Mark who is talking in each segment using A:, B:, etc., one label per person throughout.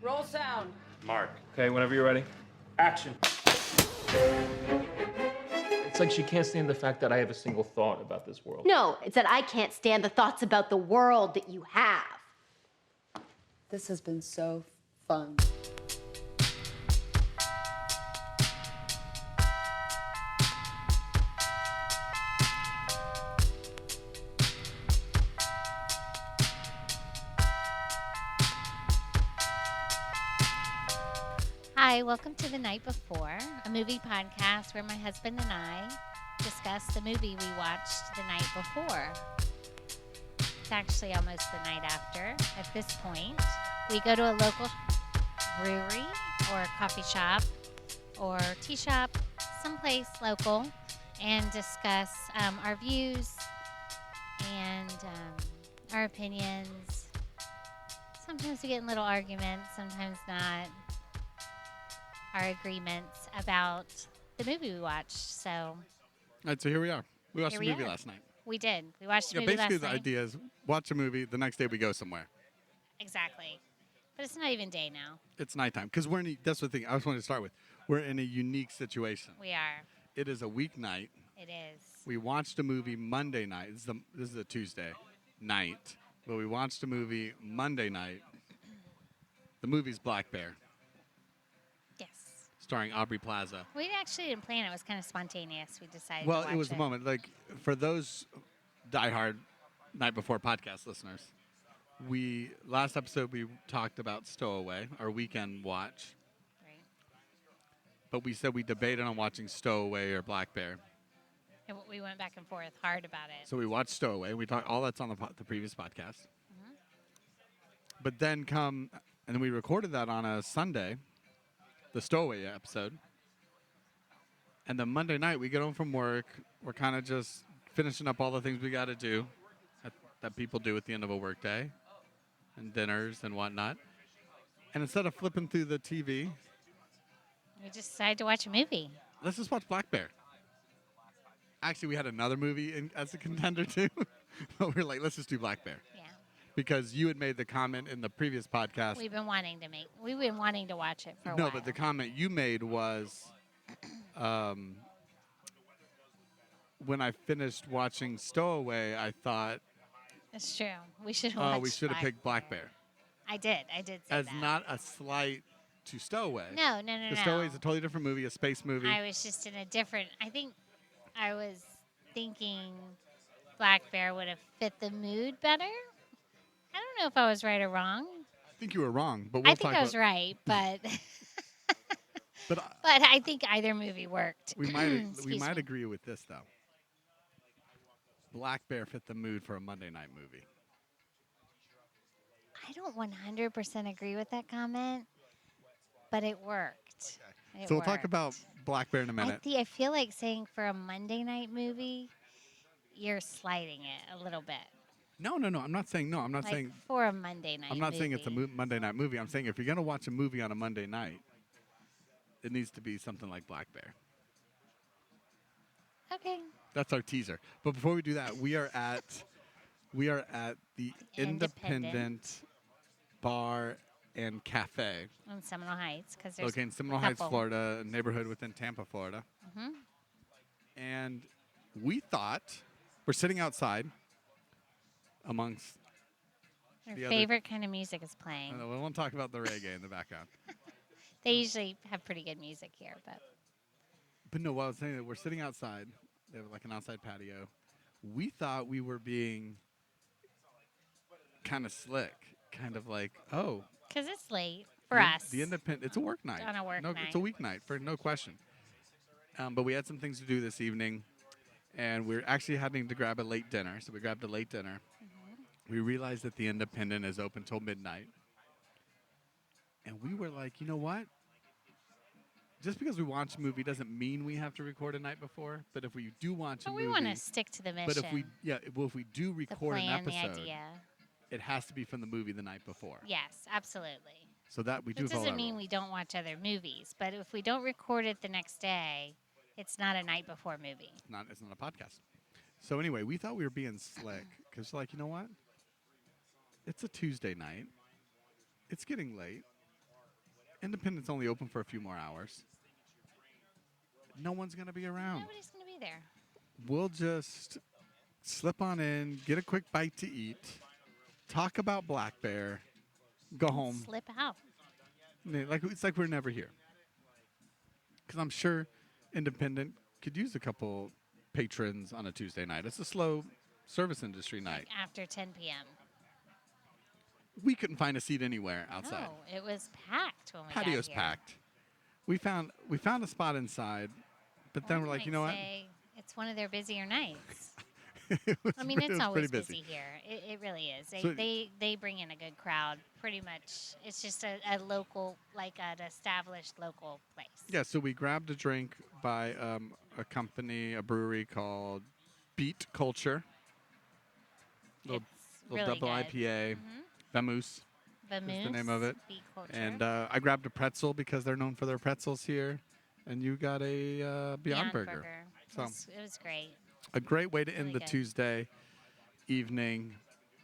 A: Roll sound.
B: Mark.
C: Okay, whenever you're ready.
B: Action.
C: It's like she can't stand the fact that I have a single thought about this world.
D: No, it's that I can't stand the thoughts about the world that you have.
A: This has been so fun.
E: Hi, welcome to The Night Before, a movie podcast where my husband and I discuss the movie we watched the night before. It's actually almost the night after at this point. We go to a local brewery or coffee shop or tea shop, someplace local, and discuss our views and our opinions. Sometimes we get in little arguments, sometimes not. Our agreements about the movie we watched. So,
F: All right, so here we are. We watched
E: Here
F: the
E: we
F: movie
E: are.
F: last night.
E: we did. We watched the
F: Yeah,
E: movie
F: basically
E: last
F: the
E: night.
F: idea is watch a movie, the next day we go somewhere.
E: Exactly. But it's not even day now.
F: It's nighttime because that's the thing I just wanted to start with. We're in a unique situation.
E: We are.
F: It is a weeknight.
E: It is.
F: We watched a movie Monday night. This is a Tuesday night, but we watched a movie Monday night. The movie's Black Bear,
E: Yes.
F: starring Aubrey Plaza.
E: We actually didn't plan it. It was kind of spontaneous. We decided
F: Well,
E: to watch
F: it was the moment. Like for those diehard Night Before podcast listeners, last episode we talked about Stowaway, our weekend watch.
E: Right.
F: But we said we debated on watching Stowaway or Black Bear.
E: And we went back and forth hard about it.
F: So we watched Stowaway. We talked all that's on the previous podcast. But then and then we recorded that on a Sunday, the Stowaway episode. And then Monday night we get home from work. We're kind of just finishing up all the things we got to do that people do at the end of a workday, and dinners and whatnot. And instead of flipping through the TV,
E: We just decided to watch a movie.
F: let's just watch Black Bear. Actually, we had another movie as a contender too, but we were like, let's just do Black Bear
E: Yeah.
F: because you had made the comment in the previous podcast.
E: We've been wanting to watch it for a while.
F: No, but the comment you made was, when I finished watching Stowaway, I thought,
E: It's true. We should have
F: oh,
E: watched
F: we should have picked Black Bear.
E: I did say
F: As
E: that.
F: not a slight to Stowaway.
E: No.
F: Because Stowaway is a totally different movie, a space movie.
E: I was just in a different. I think I was thinking Black Bear would have fit the mood better. I don't know if I was right or wrong.
F: I think you were wrong, but we'll
E: I think
F: talk
E: I was
F: about,
E: right, but
F: But
E: but I think either movie worked.
F: we might
E: Excuse me.
F: agree with this though. Black Bear fit the mood for a Monday night movie.
E: I don't 100% agree with that comment, but it worked. It
F: So we'll talk
E: worked.
F: about Black Bear in a minute.
E: I feel like saying for a Monday night movie, you're sliding it a little bit.
F: No. I'm not saying no. I'm not
E: Like
F: saying
E: for a Monday night
F: I'm not saying it's a
E: movie.
F: Monday night movie. I'm saying if you're gonna watch a movie on a Monday night, it needs to be something like Black Bear.
E: Okay.
F: That's our teaser. But before we do that, we are at the Independent Bar and Cafe,
E: In Seminole Heights, because there's
F: located in Seminole
E: a
F: Heights,
E: couple.
F: Florida, a neighborhood within Tampa, Florida.
E: Mhm.
F: And we thought we're sitting outside amongst.
E: Their
F: the other-
E: favorite kind of music is playing.
F: We won't talk about the reggae in the background.
E: They usually have pretty good music here, but
F: But no, what I was saying, that we're sitting outside. They have like an outside patio. We thought we were being kind of slick, kind of like, oh,
E: because it's late for
F: the-
E: us.
F: The independent. It's a work night.
E: On a work
F: no,
E: night.
F: It's a weeknight for no question. But we had some things to do this evening, and we're actually having to grab a late dinner. So we grabbed a late dinner. We realized that the Independent is open till midnight, and we were like, you know what? Just because we watch a movie doesn't mean we have to record a night before. But if we do watch a
E: but
F: movie,
E: we want to stick to the mission.
F: but if we do
E: the
F: record
E: plan,
F: an
E: the
F: episode,
E: idea.
F: it has to be from the movie the night before.
E: Yes, absolutely.
F: So that we do.
E: It
F: follow
E: doesn't
F: our
E: mean
F: rules.
E: we don't watch other movies, but if we don't record it the next day, it's not a night before movie.
F: It's not a podcast. So anyway, we thought we were being slick because, like, you know what? It's a Tuesday night. It's getting late. Independent's only open for a few more hours. No one's going to be around.
E: Nobody's going to be there.
F: We'll just slip on in, get a quick bite to eat, talk about Black Bear, go home.
E: Slip out.
F: It's like we're never here. Because I'm sure Independent could use a couple patrons on a Tuesday night. It's a slow service industry night.
E: Like after 10 p.m.
F: We couldn't find a seat anywhere outside.
E: No, it was packed when we
F: Patio's
E: got here.
F: packed. We found a spot inside, but then
E: One
F: we're like, you
E: might
F: know what?
E: say it's one of their busier nights.
F: It was
E: I mean,
F: it
E: it's
F: was
E: always
F: pretty
E: busy here. It really is.
F: So-
E: They bring in a good crowd. Pretty much, it's just a local, like an established local place.
F: Yeah, so we grabbed a drink by a brewery called Beat Culture. Little
E: It's really
F: double
E: good.
F: IPA, Vamoose.
E: Vamoose,
F: the name of it.
E: Beat Culture.
F: And I grabbed a pretzel because they're known for their pretzels here. And you got a Beyond Burger. So
E: It was great.
F: a great way to end
E: Really
F: the
E: good.
F: Tuesday evening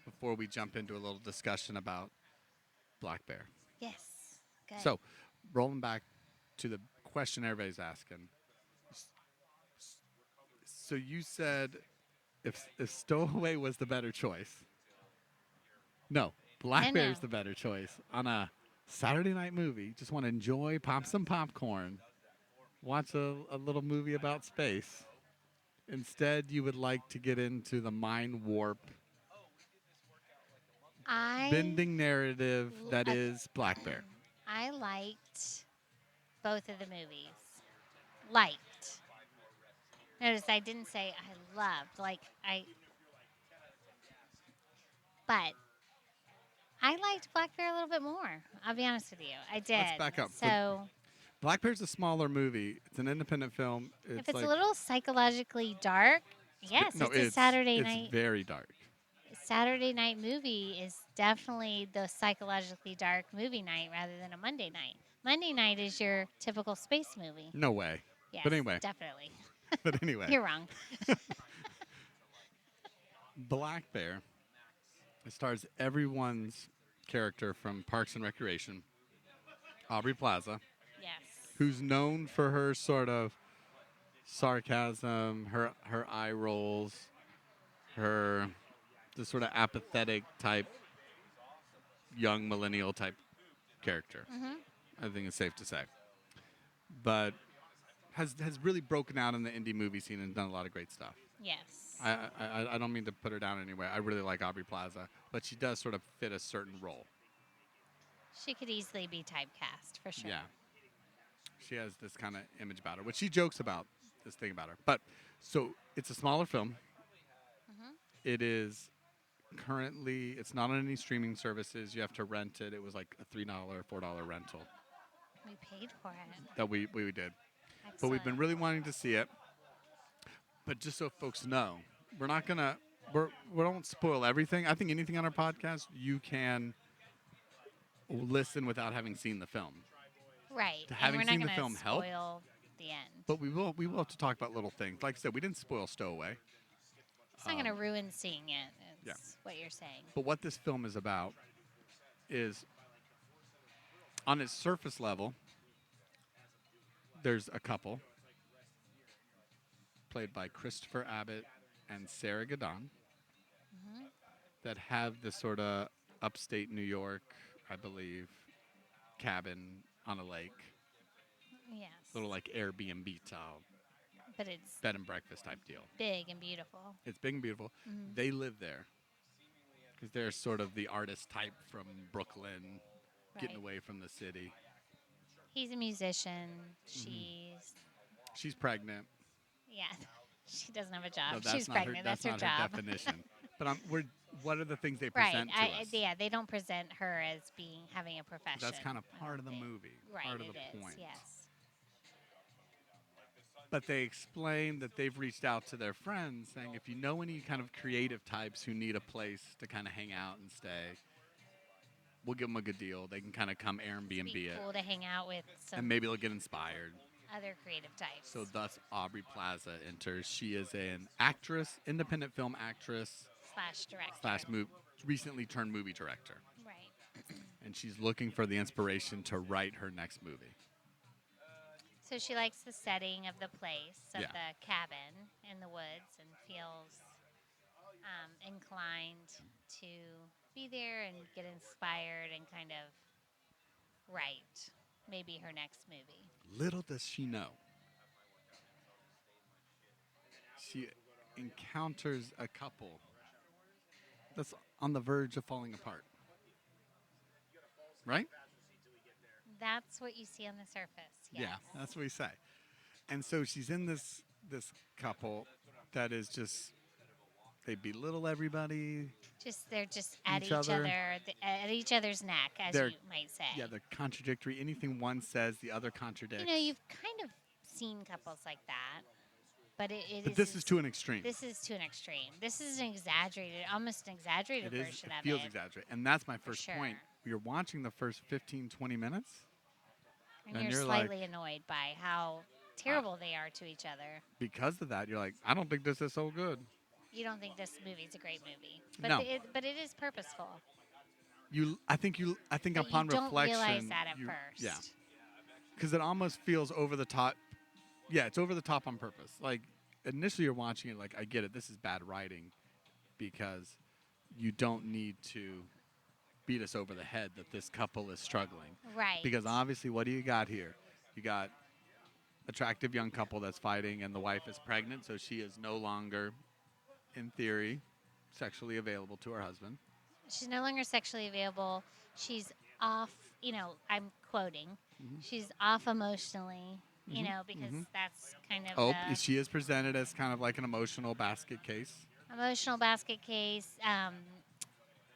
F: before we jump into a little discussion about Black Bear.
E: Yes. Good.
F: So, rolling back to the question everybody's asking. So you said if Stowaway was the better choice. No, Black
E: I
F: Bear's
E: know.
F: the better choice. On a Saturday night movie, just want to enjoy, pop some popcorn, watch a little movie about space. Instead, you would like to get into the mind warp, bending narrative that is Black Bear.
E: I liked both of the movies. Liked. Notice I didn't say I loved. But I liked Black Bear a little bit more. I'll be honest with you. I did.
F: Let's back up.
E: So
F: Black Bear's a smaller movie. It's an independent film.
E: if it's
F: like,
E: a little psychologically dark, yes,
F: no,
E: it's a Saturday
F: it's
E: night.
F: very dark.
E: Saturday night movie is definitely the psychologically dark movie night rather than a Monday night. Monday night is your typical space movie.
F: No way.
E: Yes,
F: But anyway.
E: definitely.
F: But anyway,
E: You're wrong.
F: Black Bear. It stars everyone's character from Parks and Recreation, Aubrey Plaza,
E: Yes.
F: who's known for her sort of sarcasm, her eye rolls, her the sort of apathetic type, young millennial type character. I think it's safe to say. But has really broken out in the indie movie scene and done a lot of great stuff.
E: Yes.
F: I don't mean to put her down anyway. I really like Aubrey Plaza, but she does sort of fit a certain role.
E: She could easily be typecast for sure.
F: Yeah. She has this kind of image about her, which she jokes about, this thing about her. But, so, it's a smaller film. It is currently, it's not on any streaming services. You have to rent it. It was like a $3, $4 rental
E: We paid for it.
F: that we did.
E: Excellent.
F: But we've been really wanting to see it. But just so folks know, we're not going to, we don't spoil everything. I think anything on our podcast, you can listen without having seen the film.
E: Right.
F: to
E: And
F: having
E: we're not
F: seen the
E: gonna
F: film help.
E: spoil the end.
F: But we will have to talk about little things. Like I said, we didn't spoil Stowaway.
E: It's not going to ruin seeing it. It's
F: yeah.
E: what you're saying.
F: But what this film is about is, on its surface level, there's a couple played by Christopher Abbott and Sarah Gadon that have this sort of upstate New York, I believe, cabin on a lake,
E: Yes.
F: little like Airbnb style
E: But it's
F: bed and breakfast type deal.
E: big and beautiful.
F: It's big and beautiful. They live there because they're sort of the artist type from Brooklyn, getting
E: Right.
F: away from the city.
E: He's a musician.
F: Mm-hmm.
E: She's,
F: She's pregnant.
E: yeah, she doesn't have a job.
F: No, that's
E: She's
F: not
E: pregnant.
F: Her,
E: that's
F: not
E: her job.
F: her definition. But what are the things they
E: Right.
F: present to us?
E: Yeah, they don't present her as having a profession.
F: That's kind of
E: I
F: part of
E: don't
F: the
E: think.
F: movie,
E: Right,
F: part of
E: it
F: the
E: is,
F: point.
E: yes.
F: But they explain that they've reached out to their friends saying, if you know any kind of creative types who need a place to kind of hang out and stay, we'll give them a good deal. They can kind of come Airbnb
E: It'd be
F: it,
E: cool to hang out with some
F: and maybe they'll get inspired.
E: other creative types.
F: So thus Aubrey Plaza enters. She is an actress, independent film actress,
E: slash director.
F: / recently turned movie director.
E: Right.
F: and she's looking for the inspiration to write her next movie.
E: So she likes the setting of the place, of
F: Yeah.
E: the cabin in the woods, and feels inclined to be there and get inspired and kind of write maybe her next movie.
F: Little does she know, she encounters a couple that's on the verge of falling apart. Right?
E: That's what you see on the surface. Yes.
F: Yeah, that's what we say. And so she's in this couple that is just, they belittle everybody.
E: They're just at
F: Each
E: each
F: other.
E: at each other's neck, as
F: They're-
E: you might say.
F: Yeah, they're contradictory. Anything one says, the other contradicts.
E: You know, you've kind of seen couples like that, but
F: But this is to an extreme.
E: This is to an extreme. This is an exaggerated, almost an exaggerated
F: It is.
E: version
F: It
E: of
F: feels
E: it.
F: exaggerated. And that's my first
E: sure.
F: point. You're watching the first 15, 20 minutes.
E: And
F: and
E: you're
F: you're like-
E: slightly annoyed by how terrible they are to each other.
F: Because of that, you're like, I don't think this is so good.
E: You don't think this movie's a great movie, but
F: No.
E: but it is purposeful.
F: I think
E: But
F: upon
E: you don't
F: reflection,
E: realize that at
F: you-
E: first.
F: Yeah. Because it almost feels over the top. Yeah, it's over the top on purpose. Like, initially you're watching it like, I get it, this is bad writing, because you don't need to beat us over the head that this couple is struggling.
E: Right.
F: Because obviously, what do you got here? You got attractive young couple that's fighting, and the wife is pregnant, so she is no longer, in theory, sexually available to her husband.
E: She's no longer sexually available. She's off, I'm quoting.
F: Mm-hmm.
E: She's off emotionally, because that's kind of
F: Oh,
E: the
F: she is presented as kind of like an emotional basket case.
E: emotional basket case,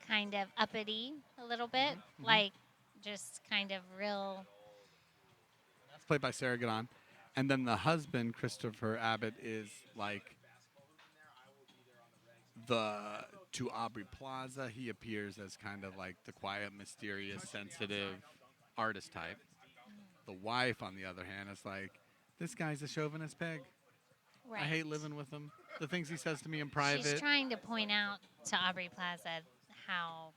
E: kind of uppity a little bit,
F: Mm-hmm.
E: like just kind of real.
F: That's played by Sarah Gadon. And then the husband, Christopher Abbott, is like to Aubrey Plaza, he appears as kind of like the quiet, mysterious, sensitive artist type. The wife, on the other hand, is like, this guy's a chauvinist pig.
E: Right.
F: I hate living with him. The things he says to me in private.
E: She's trying to point out to Aubrey Plaza how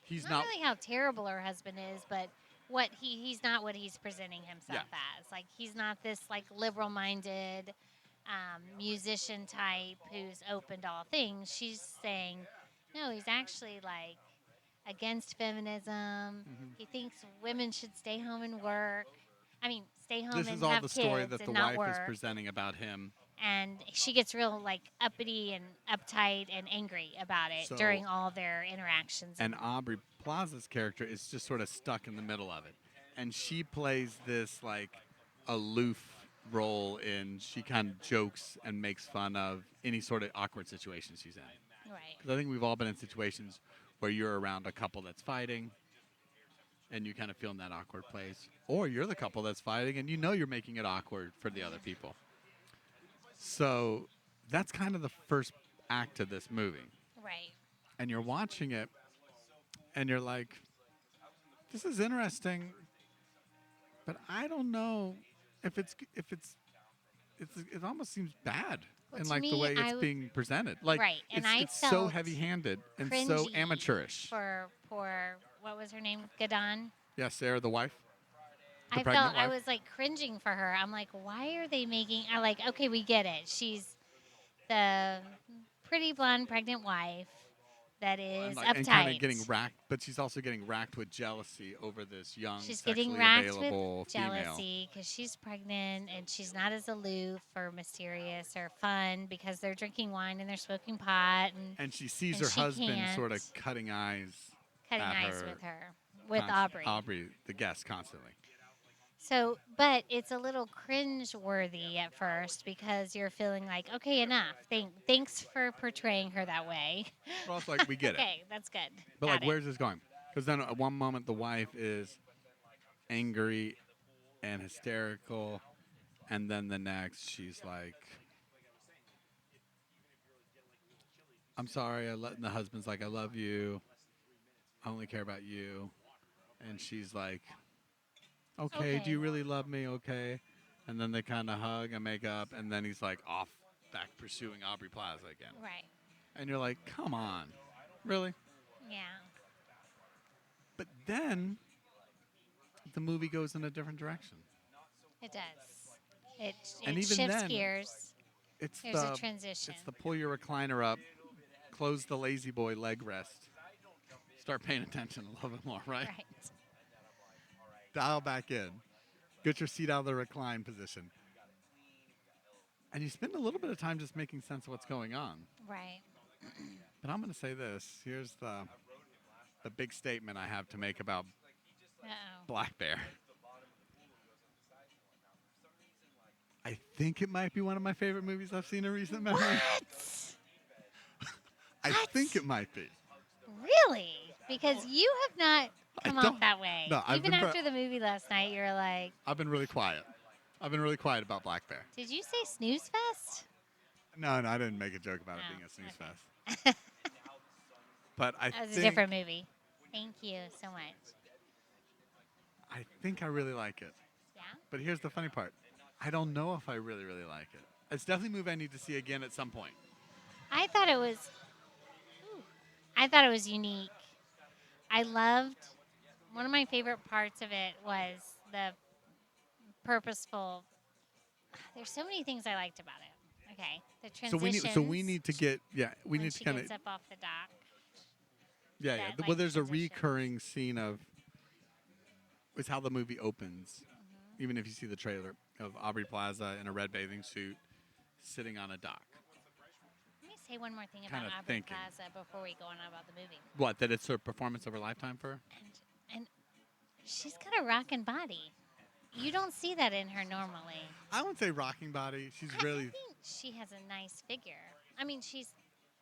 F: He's
E: not
F: not.
E: really how terrible her husband is, but what he's not what he's presenting himself as. Like, he's not this like liberal-minded musician type who's open to all things. She's saying, no, he's actually like against feminism.
F: Mm-hmm.
E: He thinks women should stay home and work. I mean, stay home
F: This
E: and
F: is all
E: have
F: the story
E: kids
F: that the
E: and not
F: wife is
E: work.
F: presenting about him.
E: And she gets real like uppity and uptight and angry about it
F: So-
E: during all their interactions.
F: And Aubrey Plaza's character is just sort of stuck in the middle of it. And she plays this like aloof role she kind of jokes and makes fun of any sort of awkward situation she's in.
E: right.
F: Because I think we've all been in situations where you're around a couple that's fighting and you kind of feel in that awkward place. Or you're the couple that's fighting and you know you're making it awkward for the other people. So that's kind of the first act of this movie.
E: Right.
F: And you're watching it and you're like, this is interesting, but I don't know if it almost seems bad
E: Well,
F: in
E: to
F: like the
E: me,
F: way it's being presented. Like,
E: Right, and
F: it's,
E: I
F: it's so
E: felt
F: heavy-handed and so
E: cringy
F: amateurish.
E: For poor, what was her name? Gadon.
F: Yeah, Sarah, the wife. The
E: I
F: pregnant
E: felt I
F: wife.
E: was like cringing for her. I'm like, why are they making? I like, okay, we get it. She's the pretty blonde pregnant wife that is
F: and
E: uptight.
F: kind of getting racked, but she's also getting racked with jealousy over this young,
E: She's
F: sexually
E: getting racked
F: available
E: with
F: female.
E: jealousy because she's pregnant and she's not as aloof or mysterious or fun because they're drinking wine and they're smoking pot
F: And she sees
E: and
F: her
E: she
F: husband sort of
E: can't.
F: cutting eyes
E: cutting
F: at
E: eyes
F: her
E: with Aubrey.
F: Aubrey, the guest, constantly.
E: So, but it's a little cringe-worthy at first because you're feeling like, okay, enough. Thanks for portraying her that way.
F: But also, like, we get it.
E: Okay, that's good.
F: But
E: Got
F: like,
E: it.
F: where's this going? Because then at one moment the wife is angry and hysterical, and then the next she's like, "I'm sorry." And the husband's like, "I love you. I only care about you," and she's like, "Okay, do you really love me? Okay." And then they kind of hug and make up, and then he's like off back pursuing Aubrey Plaza again.
E: Right.
F: And you're like, "Come on, really?"
E: Yeah.
F: But then the movie goes in a different direction.
E: It does. It
F: And
E: it
F: even
E: shifts
F: then,
E: gears.
F: It's
E: There's a
F: the
E: transition.
F: it's the pull your recliner up, close the lazy boy leg rest, start paying attention a little bit more, right?
E: Right.
F: Dial back in, get your seat out of the recline position, and you spend a little bit of time just making sense of what's going on.
E: Right.
F: But I'm going to say this: here's the big statement I have to make about
E: Uh-oh.
F: Black Bear. I think it might be one of my favorite movies I've seen in recent memory.
E: What?
F: I think it might be.
E: Really? Because you have not
F: I
E: come off
F: don't-
E: that way.
F: no, I've
E: Even
F: been
E: after the movie last night, you were like,
F: I've been really quiet. I've been really quiet about Black Bear.
E: did you say snooze fest?
F: No, I didn't make a joke about it
E: Oh,
F: being a snooze
E: okay.
F: fest. But I
E: That was
F: think
E: a different movie. Thank you so much.
F: I think I really like it.
E: Yeah?
F: But here's the funny part. I don't know if I really, really like it. It's definitely a movie I need to see again at some point.
E: I thought it was unique. I loved one of my favorite parts of it was the purposeful. There's so many things I liked about it. Okay, the transitions.
F: So we need to get we
E: when
F: need to
E: she
F: kind of
E: gets up off the dock.
F: yeah.
E: that,
F: Well,
E: like,
F: there's
E: transition.
F: a recurring scene of it's how the movie opens. Even if you see the trailer of Aubrey Plaza in a red bathing suit sitting on a dock.
E: Let me say one more thing
F: Kinda
E: about Aubrey
F: thinking.
E: Plaza before we go on about the movie.
F: What? That it's her performance of her lifetime for her?
E: And she's got a rockin' body. You don't see that in her normally.
F: I wouldn't say rocking body. She's
E: I
F: really.
E: think she has a nice figure. I mean,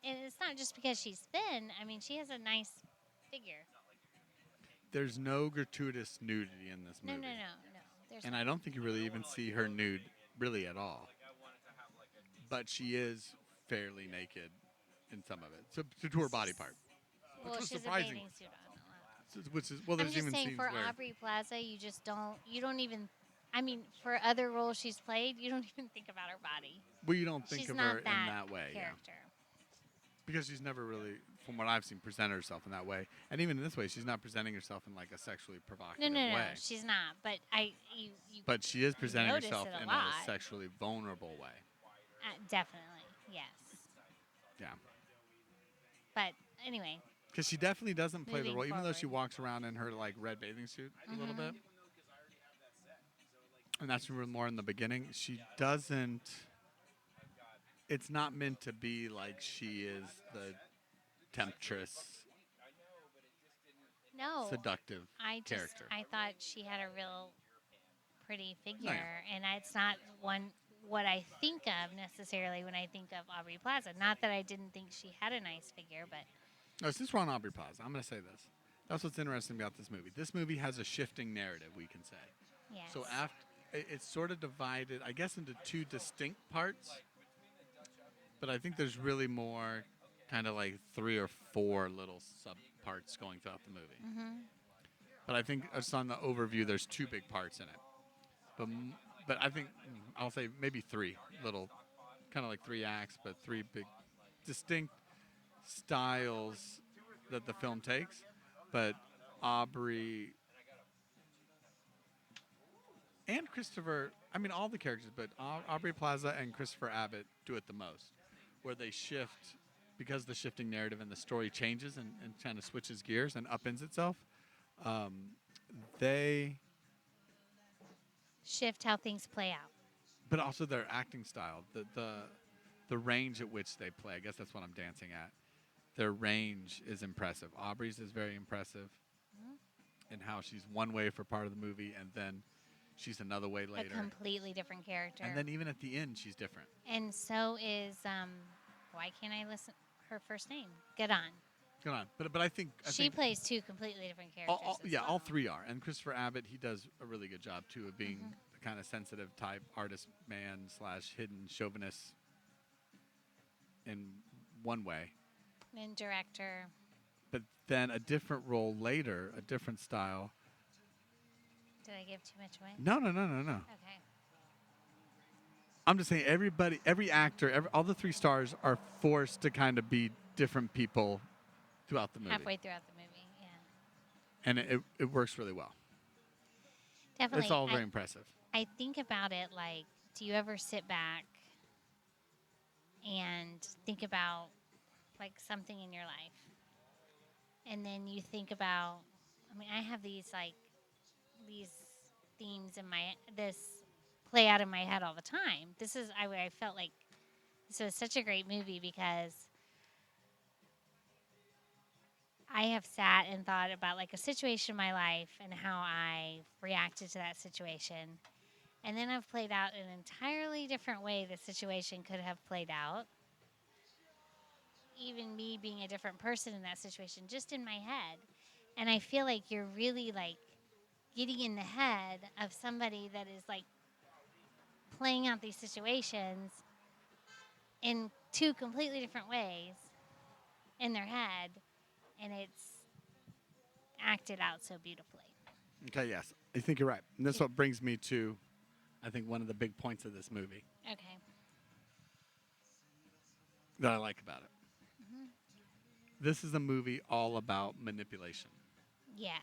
E: and it's not just because she's thin. I mean, she has a nice figure.
F: There's no gratuitous nudity in this
E: No,
F: movie.
E: no. There's
F: And I don't think you really even see her nude really at all. But she is fairly naked in some of it. So to her body part.
E: well,
F: was
E: she has a
F: surprising.
E: bathing suit on a lot.
F: Which is well
E: I'm
F: there's
E: just
F: even
E: saying
F: scenes
E: for
F: where
E: Aubrey Plaza, you don't even. I mean, for other roles she's played, you don't even think about her body.
F: well you don't think
E: She's
F: of
E: not
F: her in that way. Yeah.
E: character.
F: Because she's never really, from what I've seen, presented herself in that way. And even in this way, she's not presenting herself in like a sexually provocative
E: No,
F: way.
E: she's not. But you
F: But she is presenting
E: notice
F: herself
E: it a
F: in
E: lot.
F: a sexually vulnerable way.
E: Definitely, yes.
F: Yeah.
E: But anyway,
F: Because she definitely doesn't play the
E: Moving
F: role, even though she
E: forward.
F: walks around in her like red bathing suit a little bit. And that's more in the beginning. She doesn't. It's not meant to be like she is the temptress,
E: no,
F: seductive character.
E: I thought she had a real pretty figure,
F: yeah.
E: and it's not what I think of necessarily when I think of Aubrey Plaza. Not that I didn't think she had a nice figure, but
F: No, since we're on Aubrey Plaza, I'm going to say this. That's what's interesting about this movie. This movie has a shifting narrative, we can say.
E: yes.
F: So it's sort of divided, I guess, into two distinct parts. But I think there's really more kind of like 3 or 4 little sub parts going throughout the movie. But I think just on the overview, there's 2 big parts in it. But I think I'll say maybe 3 little, kind of like 3 acts, but 3 big distinct styles that the film takes. But Aubrey and Christopher, I mean all the characters, but Aubrey Plaza and Christopher Abbott do it the most, where they shift because the shifting narrative and the story changes and kind of switches gears and upends itself. They,
E: shift how things play out.
F: but also their acting style, the range at which they play. I guess that's what I'm dancing at. Their range is impressive. Aubrey's is very impressive in how she's one way for part of the movie and then she's another way later.
E: A completely different character.
F: And then even at the end, she's different.
E: And so is why can't I listen her first name? Get on.
F: Good on. But I think
E: She plays 2 completely different characters. as
F: all
E: well.
F: 3 are. And Christopher Abbott, he does a really good job too of being the kind of sensitive type artist man / hidden chauvinist in one way.
E: And director.
F: But then a different role later, a different style.
E: Did I give too much away?
F: No.
E: Okay.
F: I'm just saying every actor, all the 3 stars are forced to kind of be different people throughout the movie.
E: halfway throughout the movie. Yeah,
F: And it works really well.
E: definitely.
F: It's all very impressive.
E: I think about it like, do you ever sit back and think about like something in your life, and then you think about? I mean, I have these themes in this play out in my head all the time. This is I felt like this was such a great movie because I have sat and thought about like a situation in my life and how I reacted to that situation. And then I've played out an entirely different way the situation could have played out. Even me being a different person in that situation, just in my head. And I feel like you're really like getting in the head of somebody that is like playing out these situations in two completely different ways in their head. And it's acted out so beautifully.
F: Okay, yes. I think you're right. And that's what brings me to, I think, one of the big points of this movie
E: Okay.
F: that I like about it. This is a movie all about manipulation
E: Yes.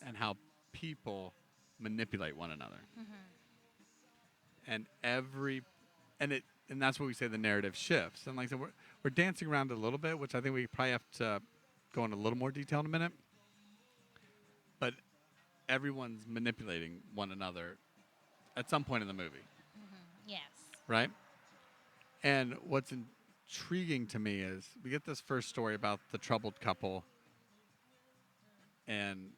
F: and how people manipulate one another. And and that's what we say the narrative shifts. And like I said, we're dancing around it a little bit, which I think we probably have to go into a little more detail in a minute. But everyone's manipulating one another at some point in the movie,
E: Yes.
F: right? And what's intriguing to me is we get this first story about the troubled couple and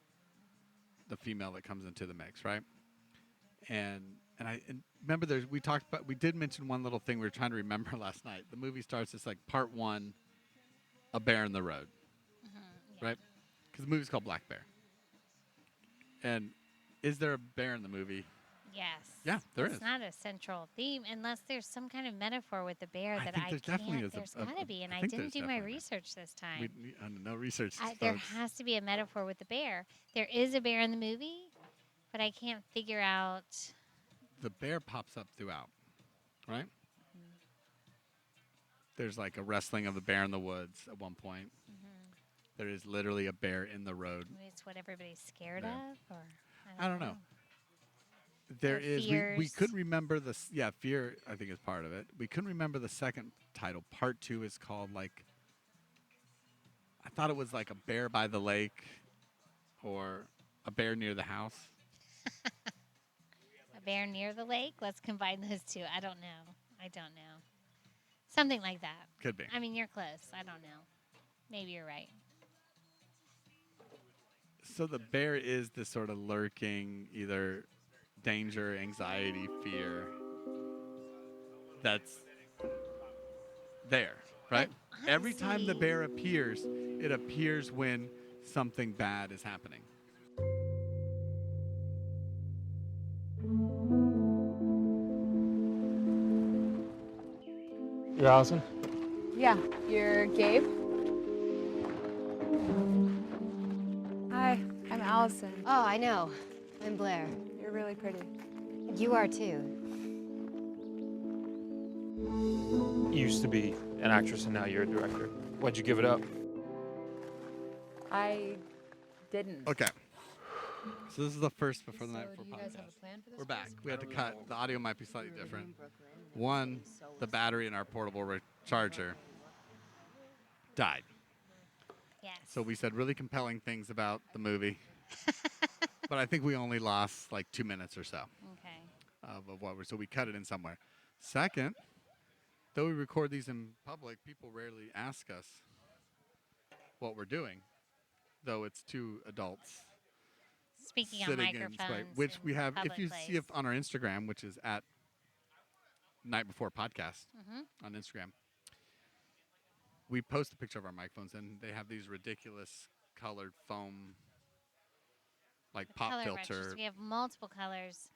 F: the female that comes into the mix, right? And remember we did mention one little thing we were trying to remember last night. The movie starts as like part 1, a bear in the road, right? Because the movie's called Black Bear. And is there a bear in the movie?
E: Yes.
F: Yeah, there is.
E: It's not a central theme unless there's some kind of metaphor with the bear
F: I
E: that
F: think
E: I
F: there's
E: can't.
F: definitely is a-
E: There's
F: a-
E: got to be, and
F: I
E: I
F: think
E: didn't
F: there's
E: do my
F: definitely a-
E: research this time.
F: No research.
E: There
F: folks.
E: has to be a metaphor with the bear. There is a bear in the movie, but I can't figure out.
F: The bear pops up throughout, right? There's like a wrestling of the bear in the woods at one point. There is literally a bear in the road.
E: Maybe it's what everybody's scared
F: Yeah.
E: of, or
F: I don't know. There
E: Or
F: is. We
E: fears.
F: couldn't remember this. Yeah, fear. I think is part of it. We couldn't remember the second title. Part 2 is called like. I thought it was like a bear by the lake, or a bear near the house.
E: A bear near the lake. Let's combine those two. I don't know. Something like that.
F: Could be.
E: I mean, you're close. I don't know. Maybe you're right.
F: So the bear is this sort of lurking, either danger, anxiety, fear. That's there, right? Every time the
E: honestly-
F: bear appears, it appears when something bad is happening.
C: You're Allison?
A: Yeah, you're Gabe? Hi, I'm Allison.
D: Oh, I know. I'm Blair.
A: You're really pretty.
D: You are too.
C: You used to be an actress and now you're a director. Why'd you give it up?
A: I didn't.
F: Okay. So this is the first before the
A: So
F: night
A: do
F: before
A: you guys have
F: podcast.
A: a plan for this?
F: We're back. We had to cut. The audio might be slightly different. One, the battery in our portable charger died.
E: Yes.
F: So we said really compelling things about the movie. But I think we only lost like 2 minutes or so
E: Okay.
F: of what we're. So we cut it in somewhere. Second, though we record these in public, people rarely ask us what we're doing, though it's 2 adults
E: Speaking on
F: sitting in
E: microphones,
F: Skype, which
E: in
F: we have. If
E: public
F: you
E: place.
F: see it on our Instagram, which is at Night Before Podcast on Instagram, we post a picture of our microphones, and they have these ridiculous colored foam, like
E: The
F: pop
E: color
F: filter.
E: registers. We have multiple colors.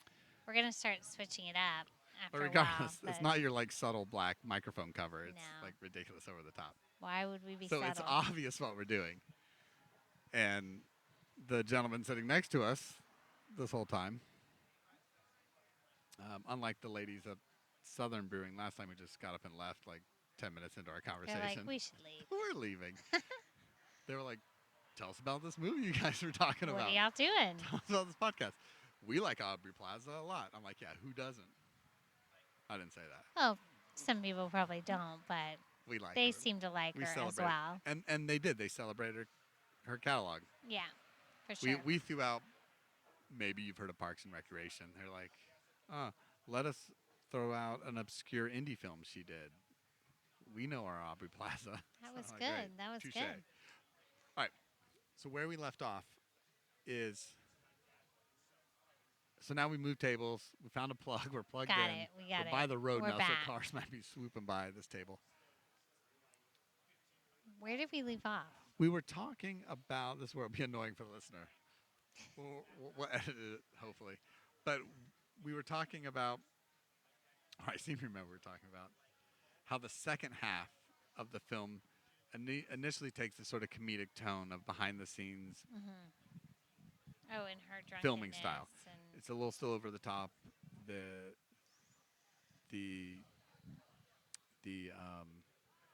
E: We're gonna start switching it up after
F: But
E: a
F: regardless,
E: while.
F: it's
E: but
F: not your like subtle black microphone cover. It's
E: No.
F: like ridiculous over the top.
E: Why would we be
F: So
E: subtle?
F: it's obvious what we're doing. And the gentleman sitting next to us this whole time, unlike the ladies at Southern Brewing last time, we just got up and left like 10 minutes into our
E: They're
F: conversation.
E: like, we should leave.
F: We're leaving. They were like, "Tell us about this movie you guys were talking
E: What
F: about.
E: are y'all doing?
F: Tell us about this podcast. We like Aubrey Plaza a lot." I'm like, "Yeah, who doesn't?" I didn't say that.
E: Oh, some people probably don't, but
F: We like
E: they
F: her.
E: seem to like
F: We
E: her as
F: celebrate,
E: well.
F: and they did. They celebrated her catalog.
E: Yeah, for sure.
F: We threw out. Maybe you've heard of Parks and Recreation. They're like, let us throw out an obscure indie film she did. We know our Aubrey Plaza.
E: That
F: So
E: was
F: I'm like,
E: good.
F: "Great.
E: That was
F: Touche."
E: good.
F: All right. So where we left off is. So now we moved tables. We found a plug. We're plugged
E: Got
F: in.
E: it. We got
F: We're
E: it.
F: by the road
E: We're
F: now,
E: back.
F: so cars might be swooping by this table.
E: Where did we leave off?
F: We were talking about this. Will be annoying for the listener. We'll edit it, hopefully. But we were talking about. I seem to remember we were talking about how the second half of the film initially takes this sort of comedic tone of behind the scenes
E: Oh, and her drunkenness.
F: filming style.
E: And
F: It's a little still over the top. The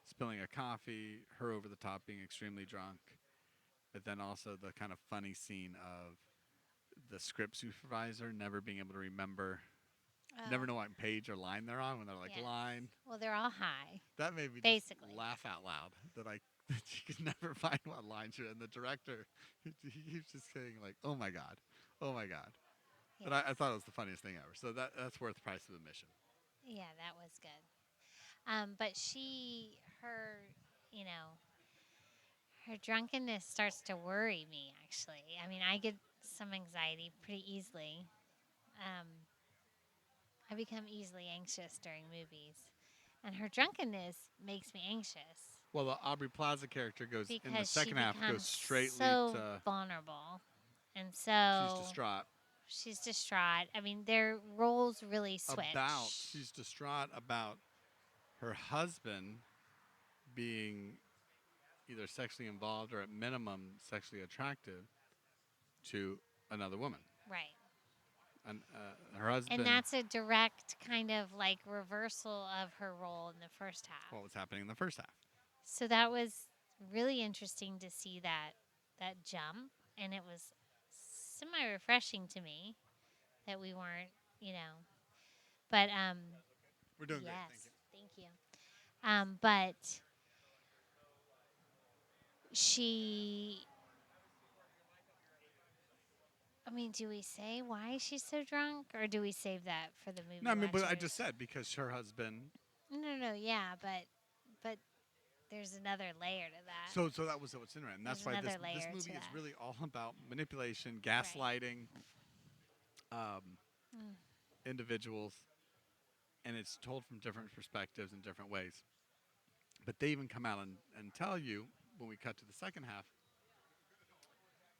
F: spilling a coffee, her over the top being extremely drunk, but then also the kind of funny scene of the script supervisor never being able to remember, never know what page or line they're on when they're like
E: Yes.
F: line.
E: Well, they're all high.
F: That made me
E: Basically.
F: just laugh out loud that that she could never find what line she. And the director, he keeps just saying like, "Oh my god, oh my god."
E: Yes.
F: But I thought it was the funniest thing ever. So that's worth the price of admission.
E: Yeah, that was good. But her, you know, her drunkenness starts to worry me, actually. I mean, I get some anxiety pretty easily. I become easily anxious during movies. And her drunkenness makes me anxious
F: Well, the Aubrey Plaza character goes in the
E: because she
F: second half goes
E: becomes
F: straightly
E: so
F: to
E: vulnerable. And so
F: she's distraught.
E: she's distraught. I mean, their roles really switch.
F: She's distraught about her husband being either sexually involved or at minimum sexually attractive to another woman.
E: Right.
F: And her husband.
E: And that's a direct kind of like reversal of her role in the first half.
F: What was happening in the first half?
E: So that was really interesting to see that jump, and it was semi refreshing to me that we weren't, but
F: We're doing
E: yes,
F: great. Thank you.
E: thank you. But she, I mean, do we say why she's so drunk, or do we save that for the movie?
F: No, I mean, but I
E: watchers?
F: just said because her husband.
E: No, yeah, but there's another layer to that.
F: So that was what's interesting. And that's
E: There's
F: why this
E: another layer
F: movie
E: to
F: is
E: that.
F: really all about manipulation, gaslighting, individuals, and it's told from different perspectives in different ways. But they even come out and tell you when we cut to the second half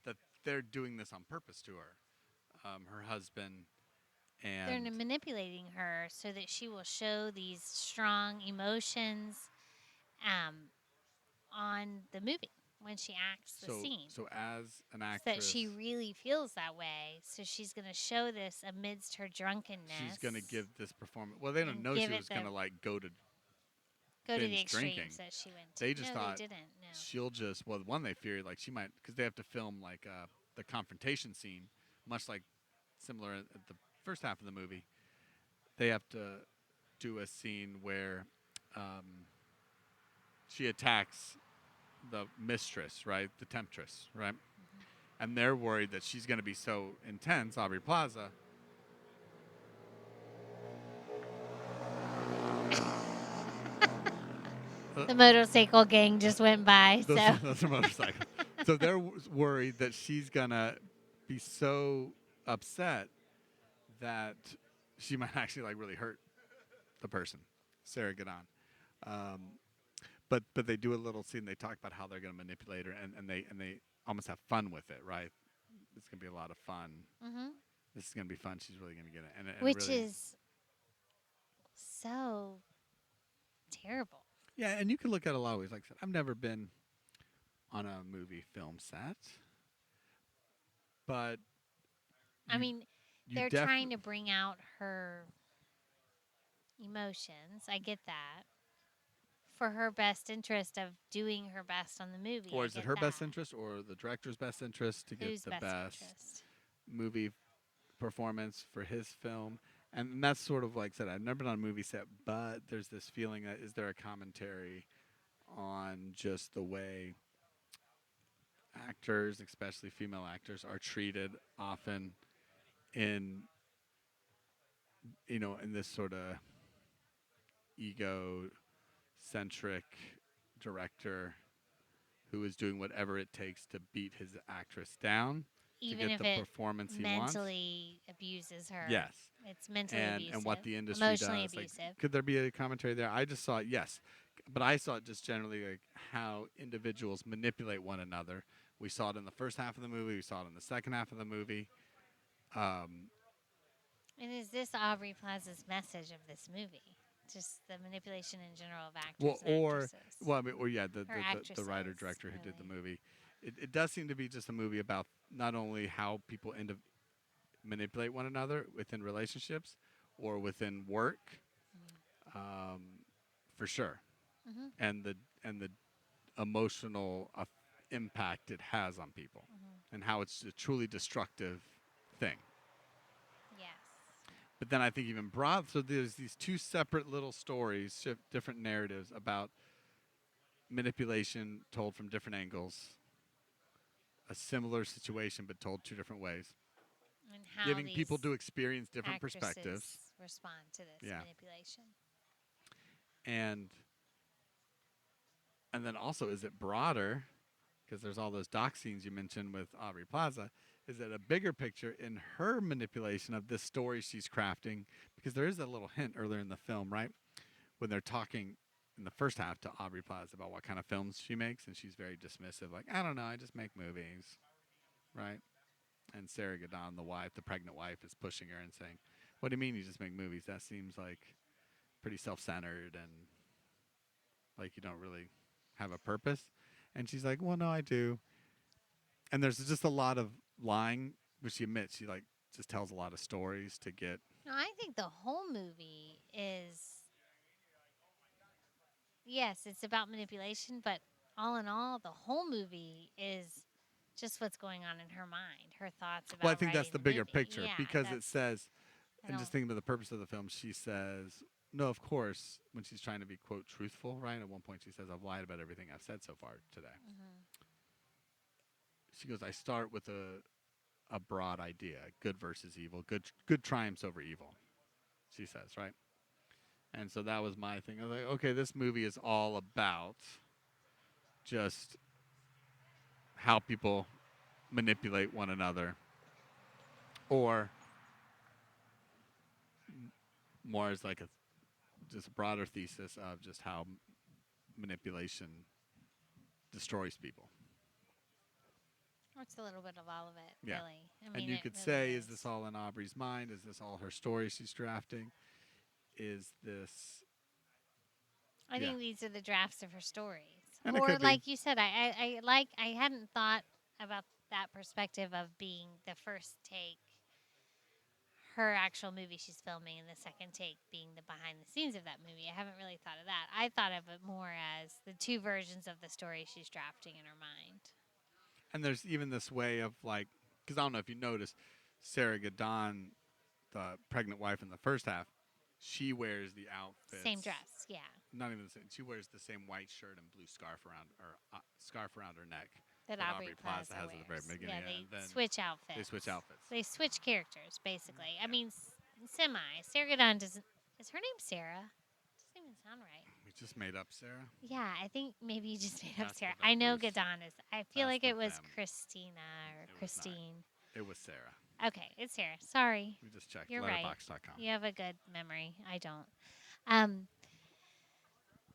F: that they're doing this on purpose to her, her husband,
E: They're
F: and
E: manipulating her so that she will show these strong emotions on the movie when she acts the scene.
F: So as an
E: So
F: actress,
E: that she really feels that way. So she's going to show this amidst her drunkenness.
F: she's going to give this performance. Well, they don't
E: and
F: know
E: give
F: she
E: it
F: was going to like go to
E: the
F: binge
E: extremes
F: drinking.
E: that she went to.
F: They just
E: no,
F: thought
E: they didn't. No.
F: she'll just they feared like she might because they have to film like the confrontation scene, much like similar at the first half of the movie. They have to do a scene where she attacks the mistress, right, the temptress, right, and they're worried that she's going to be so intense, Aubrey Plaza.
E: The motorcycle gang just went by.
F: Those are motorcycles. So they're worried that she's gonna be so upset that she might actually like really hurt the person, Sarah Gadon. But they do a little scene. They talk about how they're gonna manipulate her, and they almost have fun with it, right? It's gonna be a lot of fun.
E: Mm-hmm.
F: This is gonna be fun. She's really gonna get it, and
E: Which
F: really,
E: is so terrible.
F: yeah. And you can look at it a lot of ways. Like I said, I've never been on a movie film set, but
E: I mean,
F: you
E: they're trying to bring out her emotions. I get that. for her best interest of doing her best on the movie.
F: Or
E: I
F: is it
E: get
F: her best
E: that.
F: interest or the director's best interest to get
E: Whose
F: the
E: best
F: best
E: interest?
F: movie performance for his film? And that's sort of like I said, I've never been on a movie set, but there's this feeling that is there a commentary on just the way actors, especially female actors, are treated often in in this sort of ego-centric director who is doing whatever it takes to beat his actress down to
E: Even
F: get
E: if
F: the
E: it
F: performance he wants.
E: mentally abuses her.
F: Yes.
E: It's mentally abusive.
F: And what the industry
E: emotionally
F: does. Like,
E: abusive.
F: could there be a commentary there? I just saw it, yes. But I saw it just generally like how individuals manipulate one another. We saw it in the first half of the movie. We saw it in the second half of the movie.
E: And is this Aubrey Plaza's message of this movie? Just the manipulation in general of actors
F: Well,
E: and actresses.
F: I mean, or yeah,
E: Or
F: the writer
E: actresses,
F: director who did the
E: really.
F: movie. It does seem to be just a movie about not only how people manipulate one another within relationships or within work, for sure,
E: Mm-hmm.
F: and the emotional impact it has on people, and how it's a truly destructive thing.
E: Yes.
F: But then I think even broad, so there's these two separate little stories, different narratives about manipulation told from different angles, a similar situation but told two different ways,
E: And how
F: giving
E: these
F: people to experience different
E: actresses
F: perspectives.
E: respond to this
F: Yeah.
E: manipulation.
F: And then also, is it broader? Because there's all those doc scenes you mentioned with Aubrey Plaza. Is it a bigger picture in her manipulation of this story she's crafting? Because there is a little hint earlier in the film, right? When they're talking in the first half to Aubrey Plaza about what kind of films she makes, and she's very dismissive, like, I don't know, I just make movies, right? And Sarah Gadon, the pregnant wife, is pushing her and saying, what do you mean you just make movies? That seems like pretty self-centered and like you don't really have a purpose. And she's like, well, no, I do. And there's just a lot of lying, which she admits she like just tells a lot of stories to get.
E: No, I think the whole movie is, yes, it's about manipulation, but all in all, the whole movie is just what's going on in her mind, her thoughts about
F: Well, I think that's
E: writing
F: the bigger
E: movie.
F: picture
E: Yeah,
F: because it
E: that's-
F: says,
E: I
F: and just
E: don't-
F: thinking about the purpose of the film, she says, no, of course, when she's trying to be, quote, truthful, right? At one point she says, I've lied about everything I've said so far today. She goes, I start with a broad idea, good versus evil, good triumphs over evil, she says, right? And so that was my thing. I was like, okay, this movie is all about just how people manipulate one another, or more as like a just a broader thesis of just how manipulation destroys people.
E: It's a little bit of all of it,
F: Yeah.
E: really. I mean,
F: And you
E: it
F: could
E: really
F: say, is this all in Aubrey's mind? Is this all her story she's drafting? Is this...
E: I
F: yeah.
E: think these are the drafts of her stories.
F: And it
E: Or
F: could be.
E: like you said, I hadn't thought about that perspective of being the first take, her actual movie she's filming, and the second take being the behind the scenes of that movie. I haven't really thought of that. I thought of it more as the two versions of the story she's drafting in her mind.
F: And there's even this way of like, because I don't know if you noticed, Sarah Gadon, the pregnant wife in the first half, she wears the outfits.
E: Same dress, yeah.
F: Not even the same. She wears the same white shirt and blue scarf around her neck
E: That Aubrey Plaza
F: has
E: wears.
F: at the very beginning.
E: Yeah,
F: and
E: they
F: then
E: switch outfits.
F: They switch outfits.
E: They switch characters, basically. I mean, semi. Sarah Gadon doesn't. Is her name Sarah? Doesn't even sound right.
F: We just made up Sarah.
E: Yeah, I think maybe you just made up
F: That's
E: Sarah.
F: the
E: I know
F: Bruce.
E: Gadon is. I feel
F: That's
E: like
F: the
E: it was
F: them.
E: Christina or
F: It was not.
E: Christine.
F: It was Sarah.
E: Okay, it's Sarah. Sorry.
F: We just checked.
E: You're right.
F: Letterboxd.com.
E: You have a good memory. I don't.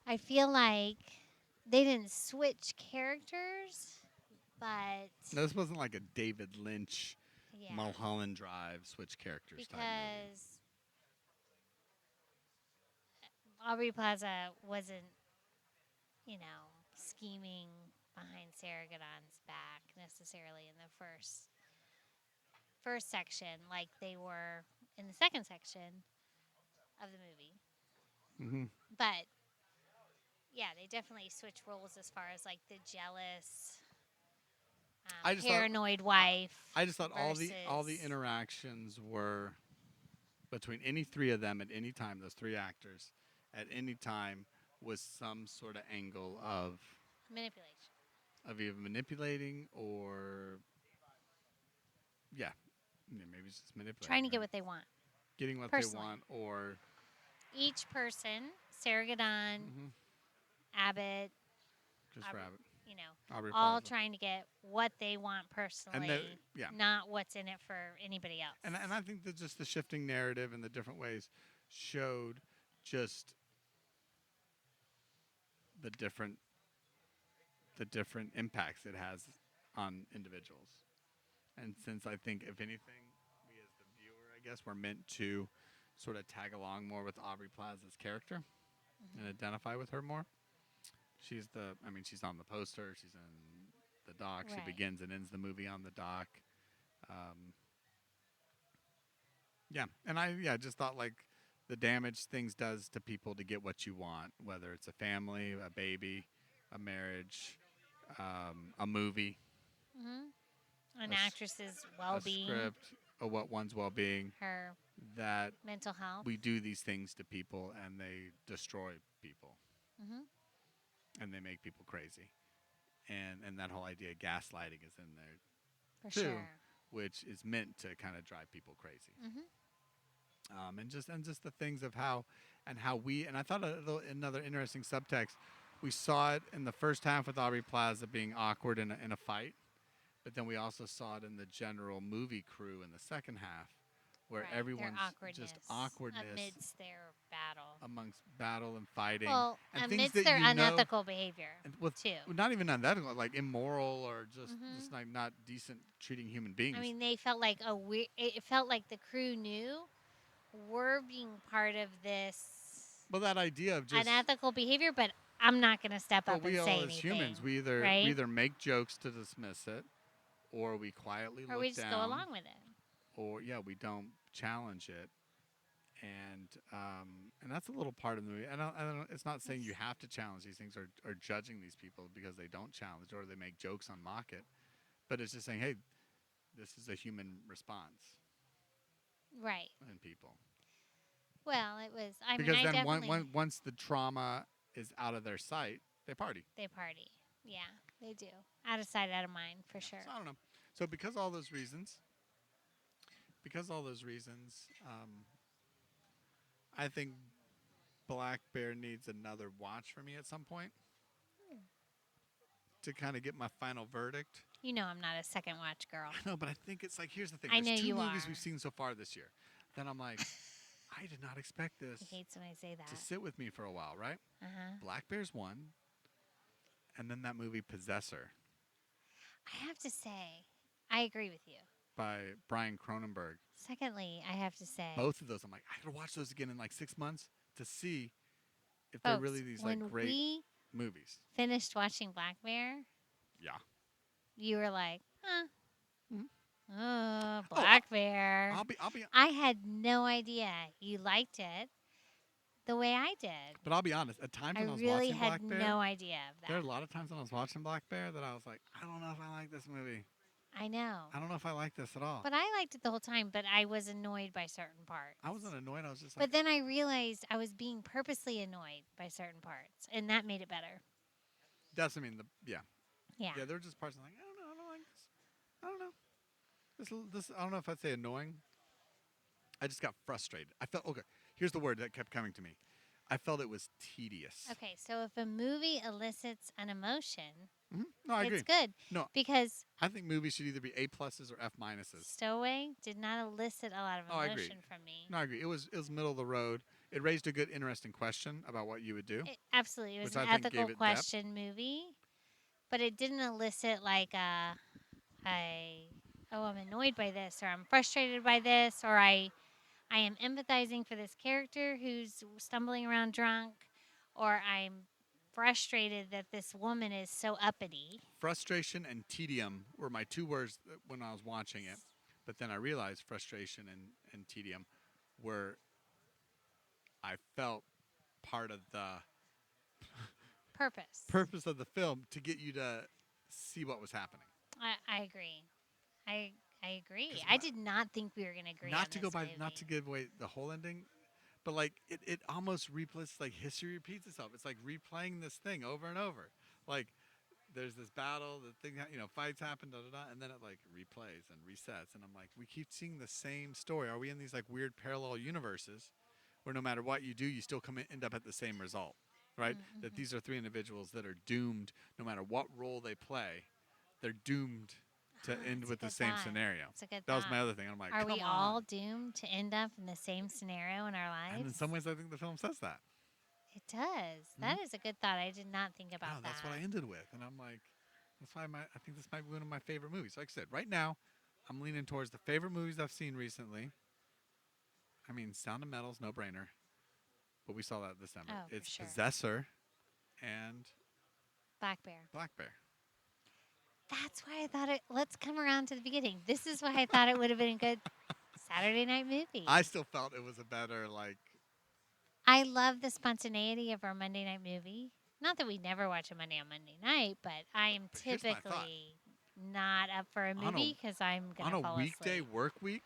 E: I feel like they didn't switch characters, but
F: No, this wasn't like a David Lynch,
E: yeah,
F: Mulholland Drive switch characters type movie.
E: because Aubrey Plaza wasn't, scheming behind Sarah Gadon's back necessarily in the first section, like they were in the second section of the movie.
F: Mm-hmm.
E: But yeah, they definitely switch roles as far as like the jealous,
F: I just thought
E: paranoid wife.
F: I just thought all the
E: versus-
F: interactions were between any three of them at any time. Those three actors at any time was some sort of angle
E: manipulation.
F: of either manipulating or yeah, maybe it's just manipulating.
E: Trying to get
F: right?
E: what they want.
F: Getting what
E: personally.
F: they want or
E: Each person, Sarah Gadon,
F: Mhm.
E: Abbott,
F: just
E: Aubrey-
F: rabbit.
E: you know,
F: Aubrey
E: all
F: Plaza.
E: trying to get what they want personally,
F: yeah.
E: not what's in it for anybody else.
F: And I think that just the shifting narrative and the different ways showed just the different impacts it has on individuals. And since I think if anything, we as the viewer, I guess, we're meant to sort of tag along more with Aubrey Plaza's character and identify with her more. She's on the poster. She's in the doc. She
E: Right.
F: begins and ends the movie on the doc. Yeah, and I just thought like the damage things does to people to get what you want, whether it's a family, a baby, a marriage, a movie,
E: An
F: a s-
E: actress's
F: a
E: well-being,
F: script, or what one's well-being.
E: her
F: That
E: mental health.
F: we do these things to people and they destroy people, and they make people crazy, and that whole idea of gaslighting is in there
E: for
F: too,
E: sure.
F: which is meant to kind of drive people crazy. And just the things of how we, and I thought another interesting subtext. We saw it in the first half with Aubrey Plaza being awkward in a fight, but then we also saw it in the general movie crew in the second half, where
E: Right,
F: everyone's
E: their
F: just awkwardness
E: amidst their battle.
F: amongst battle and fighting,
E: Well,
F: and things
E: amidst
F: that
E: their
F: you know,
E: unethical behavior
F: and with
E: too.
F: not even unethical, like immoral or just like not decent treating human beings.
E: I mean, they felt like it felt like the crew knew we're being part of this
F: but that idea of just
E: unethical behavior, but I'm not going to step
F: but
E: up
F: we
E: and
F: all
E: say
F: as
E: anything.
F: humans, we
E: right?
F: either make jokes to dismiss it, or we quietly
E: or
F: look
E: we just
F: down,
E: go along with it.
F: or we don't challenge it, and that's a little part of the movie. I don't. It's not saying you have to challenge these things or judging these people because they don't challenge or they make jokes on mock it, but it's just saying, hey, this is a human response
E: Right.
F: in people.
E: Well, it was. I
F: Because
E: mean, I
F: then
E: definitely.
F: once the trauma is out of their sight, they party.
E: They party. Yeah, they do. Out of sight, out of mind, for sure.
F: So I don't know. So because all those reasons, I think Black Bear needs another watch for me at some point to kind of get my final verdict.
E: You know, I'm not a second watch girl.
F: No, but I think it's like, here's the thing.
E: I
F: There's
E: know
F: two
E: you
F: movies
E: are.
F: we've seen so far this year. Then I'm like, I did not expect this
E: He hates when I say that.
F: to sit with me for a while, right?
E: Uh-huh.
F: Black Bear's one, and then that movie Possessor
E: I have to say, I agree with you.
F: by Brian Cronenberg.
E: Secondly, I have to say,
F: Both of those, I'm like, I gotta watch those again in like 6 months to see if they're
E: folks,
F: really these
E: when
F: like great
E: we
F: movies.
E: finished watching Black Bear,
F: Yeah.
E: you were like, huh.
F: Mhm.
E: Oh, Black Bear.
F: I'll be
E: I had no idea you liked it the way I did.
F: But I'll be honest. At times
E: I
F: when I was
E: really
F: watching
E: had
F: Black Bear,
E: no idea of
F: there are a
E: that.
F: lot of times when I was watching Black Bear that I was like, I don't know if I like this movie.
E: I know.
F: I don't know if I like this at all.
E: But I liked it the whole time, but I was annoyed by certain parts.
F: I wasn't annoyed. I was just like,
E: But then I realized I was being purposely annoyed by certain parts, and that made it better.
F: that's yeah.
E: Yeah.
F: Yeah, there were just parts I'm like, I don't know, I don't like this. I don't know. This I don't know if I'd say annoying. I just got frustrated. I felt okay. Here's the word that kept coming to me. I felt it was tedious.
E: Okay, so if a movie elicits an emotion,
F: No, I agree.
E: it's good.
F: No,
E: Because
F: I think movies should either be A pluses or F minuses.
E: Stowaway did not elicit a lot of
F: Oh, I agree.
E: emotion from me.
F: No, I agree. It was middle of the road. It raised a good, interesting question about what you would do.
E: Absolutely. It was
F: Which
E: an
F: I think
E: ethical
F: gave it
E: question movie, but it didn't elicit like I'm annoyed by this, or I'm frustrated by this, or I am empathizing for this character who's stumbling around drunk, or I'm frustrated that this woman is so uppity.
F: Frustration and tedium were my two words when I was watching it. But then I realized frustration and tedium were, I felt, part of the purpose of the film to get you to see what was happening.
E: I agree. I agree.
F: 'Cause
E: I did not think we were going to agree on
F: Not to
E: this
F: go by,
E: movie.
F: not to give away the whole ending, but like it almost replays, like history repeats itself. It's like replaying this thing over and over. Like there's this battle, the thing, fights happen, and then it like replays and resets. And I'm like, we keep seeing the same story. Are we in these like weird parallel universes where no matter what you do, you still end up at the same result, right?
E: Mm-hmm.
F: That these are three individuals that are doomed, no matter what role they play, they're doomed to end
E: That's a
F: with the
E: good
F: same
E: thought.
F: scenario.
E: It's a good
F: That was
E: thought.
F: my other thing. I'm like,
E: Are we
F: come
E: all
F: on.
E: doomed to end up in the same scenario in our lives?
F: And in some ways, I think the film says that.
E: It does. That is a good thought. I did not think about
F: No,
E: that.
F: that's what I ended with, and I'm like, that's why I think this might be one of my favorite movies. Like I said, right now, I'm leaning towards the favorite movies I've seen recently. I mean, Sound of Metal's no brainer, but we saw that this December.
E: Oh, for
F: It's
E: sure.
F: Possessor and
E: Black Bear.
F: Black Bear.
E: That's why I thought it. Let's come around to the beginning. This is why I thought it would have been a good Saturday night movie.
F: I still felt it was a better, like,
E: I love the spontaneity of our Monday night movie. Not that we never watch a Monday on Monday night, but I am
F: But here's my thought.
E: typically not up for a
F: On a-
E: movie because I'm
F: on
E: gonna
F: a
E: fall
F: weekday
E: asleep.
F: work week,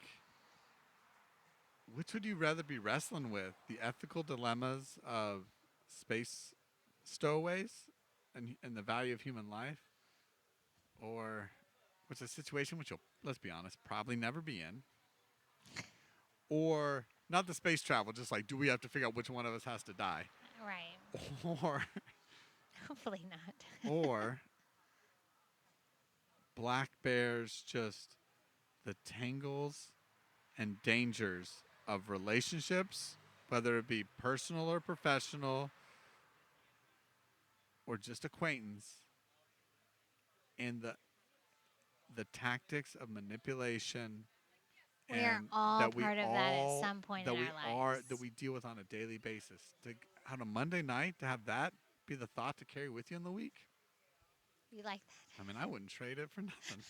F: which would you rather be wrestling with? The ethical dilemmas of space stowaways and the value of human life, or which is a situation which you'll, let's be honest, probably never be in, or not the space travel, just like, do we have to figure out which one of us has to die,
E: Right.
F: or
E: Hopefully not.
F: or Black Bear's just the tangles and dangers of relationships, whether it be personal or professional or just acquaintance, and the tactics of manipulation
E: We are
F: and
E: all
F: that we
E: part of that at
F: all-
E: some point
F: that
E: in
F: we
E: our lives.
F: that we deal with on a daily basis. On a Monday night, to have that be the thought to carry with you in the week,
E: You like that?
F: I mean, I wouldn't trade it for nothing.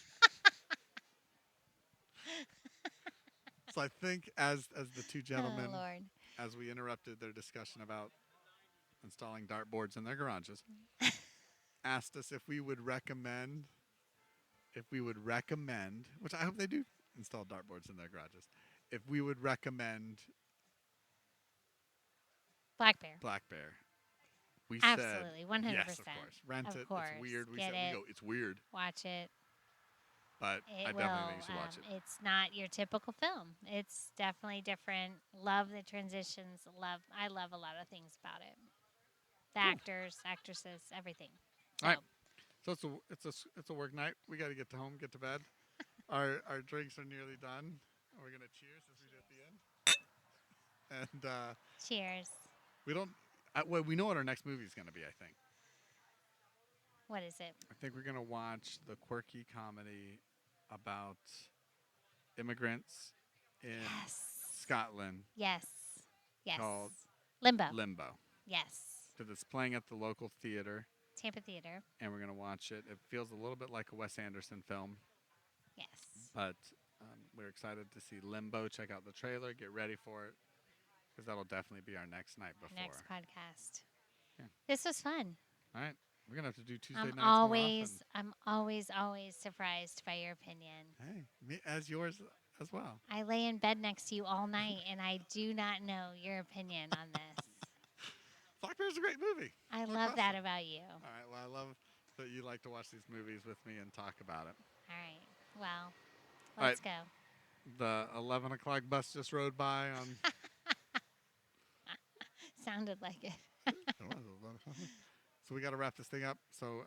F: So I think as the two gentlemen,
E: Oh Lord.
F: as we interrupted their discussion about installing dartboards in their garages, asked us if we would recommend, which I hope they do install dartboards in their garages, if we would recommend
E: Black Bear.
F: Black Bear. We
E: Absolutely,
F: said
E: 100%.
F: yes, of course. Rent
E: Of
F: it.
E: course.
F: It's weird. We
E: Get
F: said
E: it.
F: we go, it's weird,
E: Watch it.
F: but
E: It
F: I
E: will.
F: definitely think you should watch it.
E: It's not your typical film. It's definitely different. Love the transitions. I love a lot of things about it. The actors, actresses, everything. So,
F: All right. So it's a work night. We got to get to home, get to bed. Our drinks are nearly done. We're gonna cheers as we do at the end. And
E: cheers.
F: we don't. Well, we know what our next movie is gonna be. I think.
E: What is it?
F: I think we're gonna watch the quirky comedy about immigrants in
E: Yes.
F: Scotland
E: Yes. Yes.
F: called
E: Limbo.
F: Limbo.
E: Yes.
F: Because it's playing at the local theater,
E: Tampa Theater.
F: and we're gonna watch it. It feels a little bit like a Wes Anderson film,
E: Yes.
F: but we're excited to see Limbo. Check out the trailer. Get ready for it, because that'll definitely be our next night before.
E: Next podcast.
F: Yeah.
E: This was fun.
F: All right, we're gonna have to do Tuesday
E: I'm
F: nights
E: always surprised by your opinion.
F: more often. Hey, me, as yours as well.
E: I lay in bed next to you all night, and I do not know your opinion on this.
F: Black Bear's a great movie.
E: I
F: No
E: love that
F: question.
E: about you.
F: All right, well, I love that you like to watch these movies with me and talk about it.
E: All right. Well,
F: All
E: let's go.
F: The 11 o'clock bus just rode by on.
E: Sounded like it.
F: So we got to wrap this thing up. So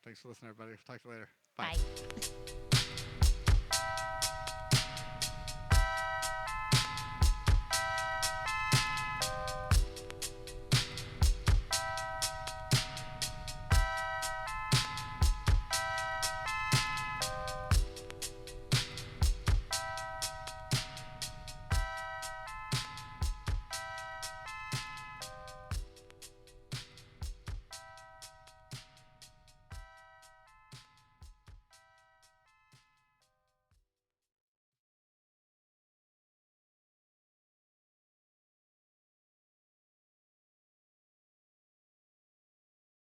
F: thanks for listening, everybody. Talk to you later. Bye.
E: Bye.